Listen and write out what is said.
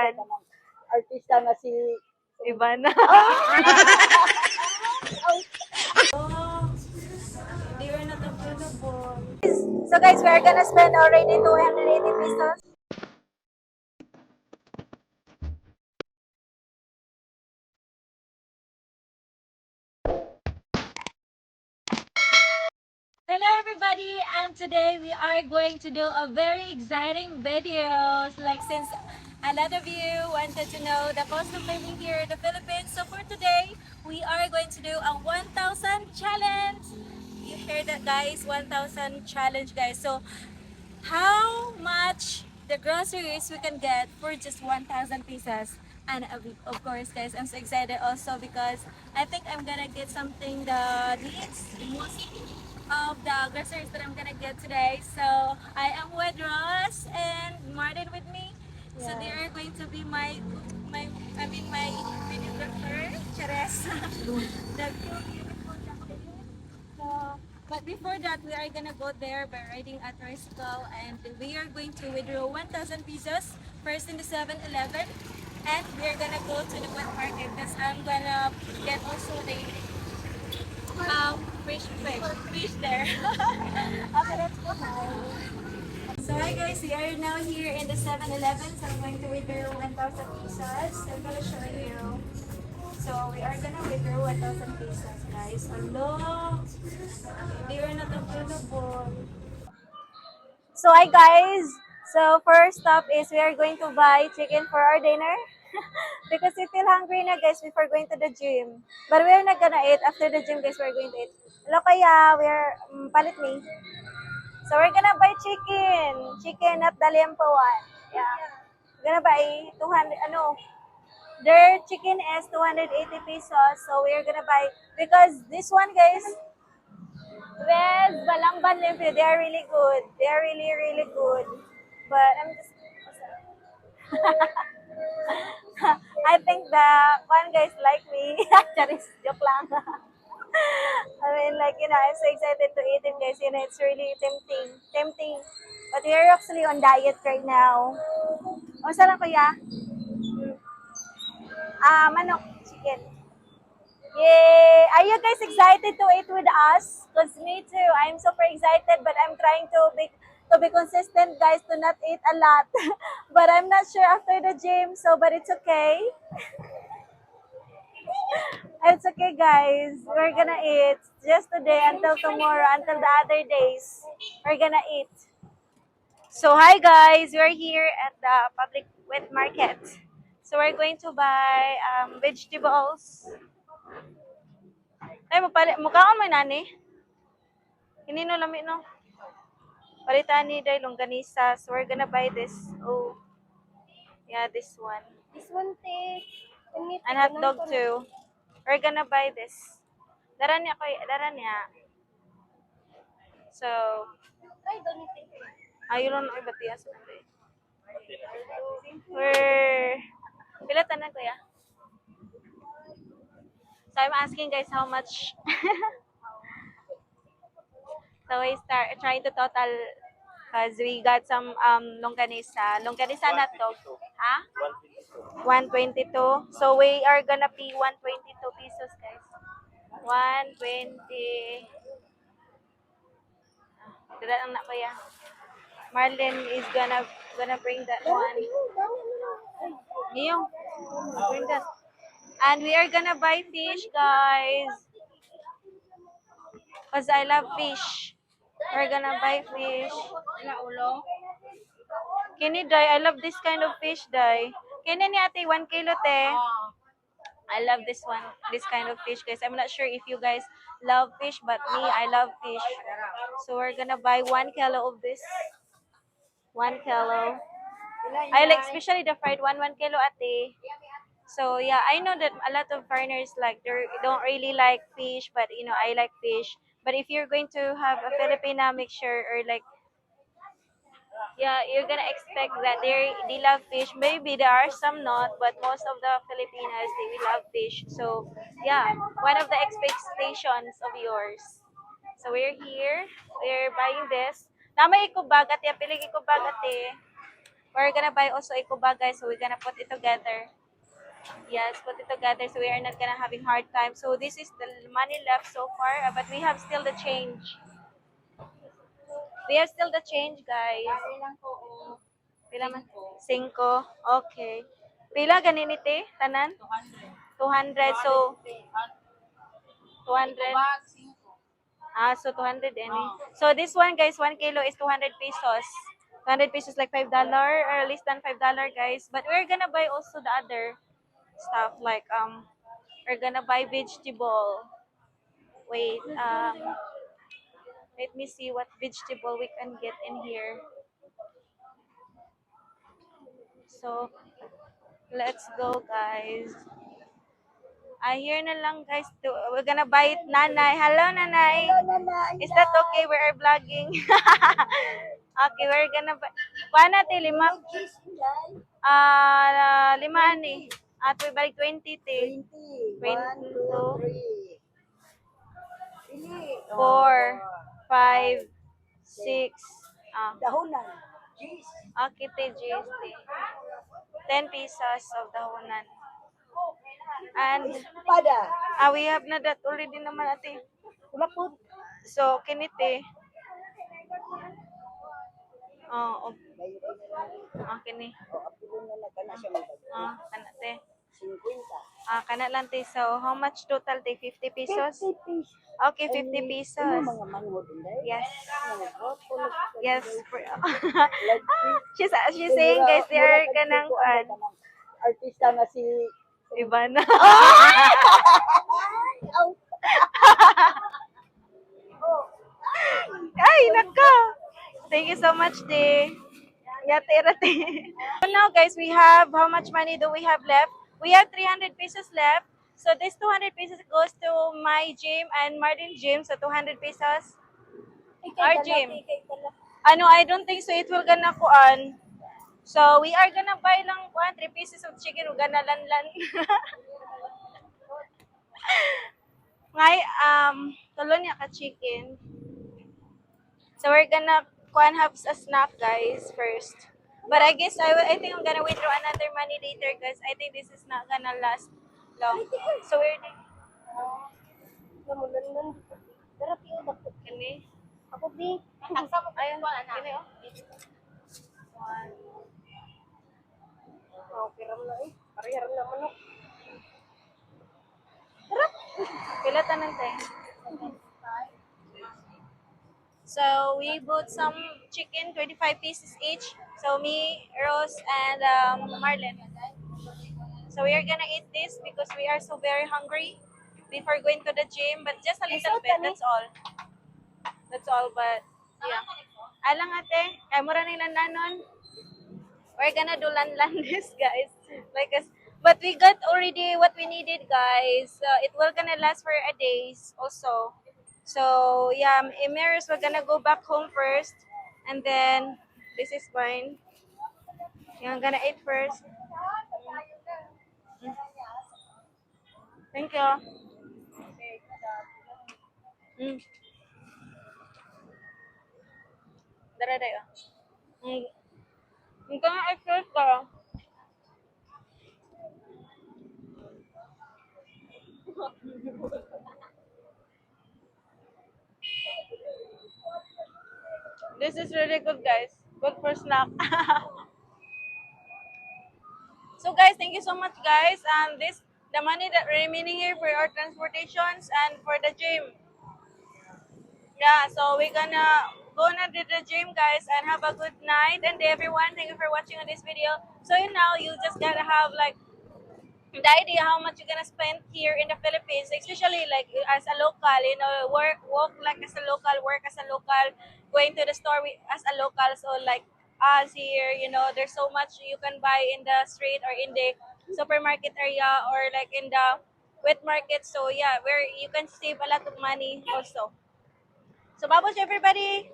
Iban. Artista na si... Iban. They were not available. So guys, we are gonna spend already 280 pesos. Hello everybody, and today we are going to do a very exciting video. Like, since a lot of you wanted to know the cost of living here in the Philippines, so for today we are going to do a 1,000 challenge. You hear that, guys? 1,000 challenge, guys. So how much the groceries we can get for just 1,000 pesos. And of course, guys, I'm so excited also because I think I'm gonna get something the needs most of the groceries that I'm gonna get today. So I am with Ross and Martin with me. So they are going to be my videographer, Cheres. The two beautiful ladies. So, but before that, we are gonna go there by riding a tricycle, and we are going to withdraw 1,000 pesos first in the 7-Eleven, and we are gonna go to the wet market because I'm gonna get also the fish there. Okay, let's go now. So hi guys, we are now here in the 7-Eleven. So I'm going to withdraw 1,000 pesos. I'm gonna show you. So we are gonna withdraw 1,000 pesos, guys. Hello, they were not available. So hi guys. So first stop is we are going to buy chicken for our dinner. Because we feel hungry na guys before going to the gym. But we're not gonna eat after the gym guys. We're going to eat. Hello kaya, we're palit me. So we're gonna buy chicken. Chicken at the liempo one. Yeah. We're gonna buy 200 their chicken is 280 pesos. So we're gonna buy because this one guys with Balangban Limpio, they are really good. They are really, really good. But I'm just I think the one guys like me. Charis, joke lang. I mean, like, I'm so excited to eat it, guys. It's really tempting. Tempting. But we are actually on diet right now. O, saan lang kuya? Manok. Chicken. Yay! Are you guys excited to eat with us? Because me too. I'm super excited, but I'm trying to be consistent, guys, to not eat a lot. But I'm not sure after the gym, so but it's okay. It's okay, guys. We're gonna eat just today until tomorrow, until the other days. We're gonna eat. So hi guys, we're here at the public wet market. So we're going to buy vegetables. Ay, mukhaon mo nani. Hinino lami no. Palitan ni day longganisa. So we're gonna buy this. Oh, yeah, this one. This one take. And hot dog too. We're gonna buy this. Dara niya. So, ayun na iba tiyas. We're pila tanan kuya? So I'm asking guys how much. So we start trying to total because we got some longganisa. Longganisa na to. Ha? 122. So we are gonna pay 122 pesos guys. 120. Dala lang na kuya. Marlon is gonna bring that one. Niyong. Bring that. And we are gonna buy fish guys. Because I love fish. We're gonna buy fish. Kini day, I love this kind of fish day. Kini ni ate 1 kilo te. I love this kind of fish guys. I'm not sure if you guys love fish, but me, I love fish. So we're gonna buy 1 kilo of this. 1 kilo. I like especially the fried one, 1 kilo ate. So yeah, I know that a lot of foreigners they don't really like fish, but I like fish. But if you're going to have a Filipina mixture or yeah, you're gonna expect that they love fish. Maybe there are some not, but most of the Filipinas they will love fish. So yeah, one of the expectations of yours. So we're here. We're buying this. Nama ikubag ate, pilig ikubag ate. We're gonna buy also eco bag, guys. So we're gonna put it together. Yes, put it together. So we are not gonna having hard time. So this is the money left so far, but we have still the change. We have still the change, guys. Pila man? 5. Okay. Pila ganinite? Tanan? 200. So, 200. So 200 any. So this one, guys, 1 kilo is 200 pesos. 200 pesos like $5 or less than $5, guys. But we're gonna buy also the other stuff like we're gonna buy vegetable. Wait, let me see what vegetable we can get in here. So let's go, guys. Here na lang, guys. We're gonna buy it, Nanay. Hello, Nanay. Is that okay? We are vlogging. Okay, we're gonna buy. Kuha natin, 5. Lima ani. At we balik 20 te. 20. 1, 20, 2, 3. Pili. 4, 5, 6. Dahonan. Cheese. Okay, te, GST. 10 pesos of the hunan. And Pada. we have na that already naman ate. Wala po. So, kinite. Oh, Bayutin na lang. kini. O, apilin na lang ka na siya magdagdag. Kana te. 50. Kana lang te. So, how much total te? 50 pesos? 50 pesos. Okay, 50 Ano pesos. mga manhod hindi? Yes. Yes. Yes. She's saying, guys, they are kanang kuan. Artista nga si Iba na. Ay, nako. Thank you so much, te. Yate, rate. So now, guys, we have, how much money do we have left? We have 300 pesos left. So this 200 pesos goes to my gym and Martin gym. So 200 pesos. Our gym. I don't think so. It will gonna kuan. So we are gonna buy lang 3 pieces of chicken. We're gonna lanlan. Ngay, tulo niya ka chicken. So we're gonna have a snack, guys, first. But I guess I think I'm gonna withdraw another money later, guys. I think this is not gonna last long. So we're kini. Ako di. Ayun, kini oh. Piram na eh. Parehar na manok. Pila tanan tay. So we bought some chicken, 25 pieces each. So me, Rose, and Marlon. So we are gonna eat this because we are so very hungry before going to the gym, but just a little bit. That's all. That's all. But yeah. Alang ate, ay mura nila nanon. We're gonna do lan this, guys. Like us. But we got already what we needed, guys. It will gonna last for a days also. So yeah, Emirs, we're gonna go back home first, and then this is mine. Yeah, I'm gonna eat first. Thank you. Dara dayo. I'm gonna eat first, ka. This is really good, guys. Good for snack. So guys, thank you so much, guys. And this the money that remaining here for our transportations and for the gym. Yeah, so we're gonna go na to the gym, guys, and have a good night. And everyone, thank you for watching on this video. So now you just gotta have like the idea how much you're gonna spend here in the Philippines, especially like as a local, walk like as a local, work as a local, going to the store as a local. So like us here, there's so much you can buy in the street or in the supermarket area or like in the wet market. So yeah, where you can save a lot of money also. So babush everybody.